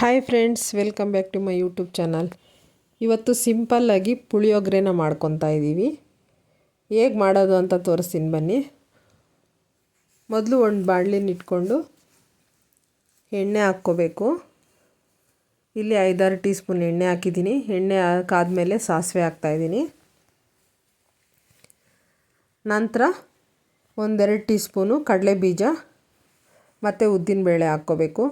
Hi friends, welcome back to my YouTube channel. ಇವತ್ತು ಸಿಂಪಲ್ಲಾಗಿ ಪುಳಿಯೋಗರೆನ ಮಾಡ್ಕೊತಾ ಇದ್ದೀವಿ. ಹೇಗೆ ಮಾಡೋದು ಅಂತ ತೋರಿಸ್ತೀನಿ ಬನ್ನಿ. ಮೊದಲು ಒಂದು ಬಾಣಲಿನ ಇಟ್ಕೊಂಡು ಎಣ್ಣೆ ಹಾಕ್ಕೋಬೇಕು. ಇಲ್ಲಿ 5-6 ಟೀ ಸ್ಪೂನ್ ಎಣ್ಣೆ ಹಾಕಿದ್ದೀನಿ. ಎಣ್ಣೆ ಹಾಕಾದ್ಮೇಲೆ ಸಾಸಿವೆ ಹಾಕ್ತಾಯಿದ್ದೀನಿ. ನಂತರ 1-2 ಟೀ ಸ್ಪೂನು ಕಡಲೆ ಬೀಜ ಮತ್ತು ಉದ್ದಿನಬೇಳೆ ಹಾಕ್ಕೋಬೇಕು.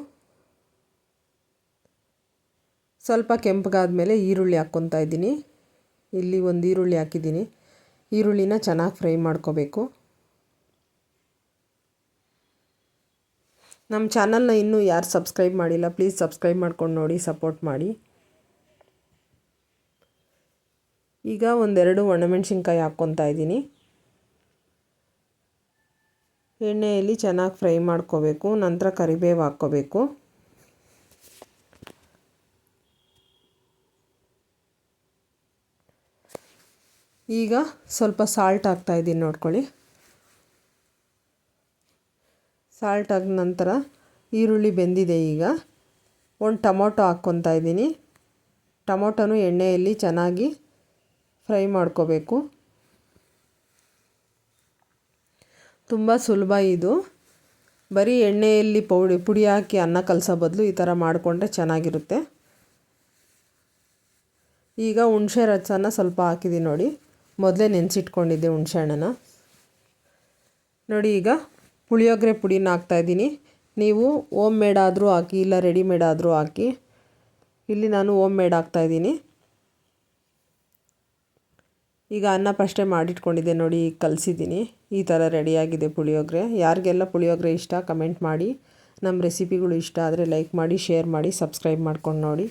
ಸ್ವಲ್ಪ ಕೆಂಪಗಾದ್ಮೇಲೆ ಈರುಳ್ಳಿ ಹಾಕ್ಕೊತಾ ಇದ್ದೀನಿ. ಇಲ್ಲಿ ಒಂದು ಈರುಳ್ಳಿ ಹಾಕಿದ್ದೀನಿ. ಈರುಳ್ಳಿನ ಚೆನ್ನಾಗಿ ಫ್ರೈ ಮಾಡ್ಕೋಬೇಕು. ನಮ್ಮ ಚಾನಲ್ನ ಇನ್ನೂ ಯಾರು ಸಬ್ಸ್ಕ್ರೈಬ್ ಮಾಡಿಲ್ಲ, ಪ್ಲೀಸ್ ಸಬ್ಸ್ಕ್ರೈಬ್ ಮಾಡ್ಕೊಂಡು ನೋಡಿ, ಸಪೋರ್ಟ್ ಮಾಡಿ. ಈಗ 1-2 ಒಣಮೆಣಸಿನ್ಕಾಯಿ ಹಾಕ್ಕೊತಾ ಇದ್ದೀನಿ. ಎಣ್ಣೆಯಲ್ಲಿ ಚೆನ್ನಾಗಿ ಫ್ರೈ ಮಾಡ್ಕೋಬೇಕು. ನಂತರ ಕರಿಬೇವು ಹಾಕ್ಕೋಬೇಕು. ಈಗ ಸ್ವಲ್ಪ ಸಾಲ್ಟ್ ಹಾಕ್ತಾಯಿದ್ದೀನಿ, ನೋಡ್ಕೊಳ್ಳಿ. ಸಾಲ್ಟ್ ಹಾಕಿದ ನಂತರ ಈರುಳ್ಳಿ ಬೆಂದಿದೆ. ಈಗ ಒಂದು ಟೊಮೊಟೊ ಹಾಕ್ಕೊತಾ ಇದ್ದೀನಿ. ಟೊಮೊಟೊನು ಎಣ್ಣೆಯಲ್ಲಿ ಚೆನ್ನಾಗಿ ಫ್ರೈ ಮಾಡ್ಕೋಬೇಕು. ತುಂಬ ಸುಲಭ ಇದು. ಬರೀ ಎಣ್ಣೆಯಲ್ಲಿ ಪುಡಿ ಹಾಕಿ ಅನ್ನ ಕಲಸೋ ಬದಲು ಈ ಥರ ಮಾಡಿಕೊಂಡ್ರೆ ಚೆನ್ನಾಗಿರುತ್ತೆ. ಈಗ ಹುಣಸೆ ರಸನ ಸ್ವಲ್ಪ ಹಾಕಿದ್ದೀನಿ ನೋಡಿ. ಮೊದಲೇ ನೆನೆಸಿಟ್ಕೊಂಡಿದ್ದೆ ಹುಣಸೆ ಹಣ್ಣನ್ನು ನೋಡಿ. ಈಗ ಪುಳಿಯೋಗರೆ ಪುಡಿನ ಹಾಕ್ತಾಯಿದ್ದೀನಿ. ನೀವು ಓಮ್ ಮೇಡ್ ಆದರೂ ಹಾಕಿ, ಇಲ್ಲ ರೆಡಿಮೇಡ್ ಆದರೂ ಹಾಕಿ. ಇಲ್ಲಿ ನಾನು ಓಮ್ ಮೇಡ್ ಹಾಕ್ತಾಯಿದ್ದೀನಿ. ಈಗ ಅನ್ನ ಫಸ್ಟೇ ಮಾಡಿಟ್ಕೊಂಡಿದ್ದೆ ನೋಡಿ, ಈಗ ಕಲಸಿದ್ದೀನಿ. ಈ ಥರ ರೆಡಿಯಾಗಿದೆ ಪುಳಿಯೋಗರೆ. ಯಾರಿಗೆಲ್ಲ ಪುಳಿಯೋಗರೆ ಇಷ್ಟ ಕಮೆಂಟ್ ಮಾಡಿ. ನಮ್ಮ ರೆಸಿಪಿಗಳು ಇಷ್ಟ ಆದರೆ ಲೈಕ್ ಮಾಡಿ, ಶೇರ್ ಮಾಡಿ, ಸಬ್ಸ್ಕ್ರೈಬ್ ಮಾಡ್ಕೊಂಡು ನೋಡಿ.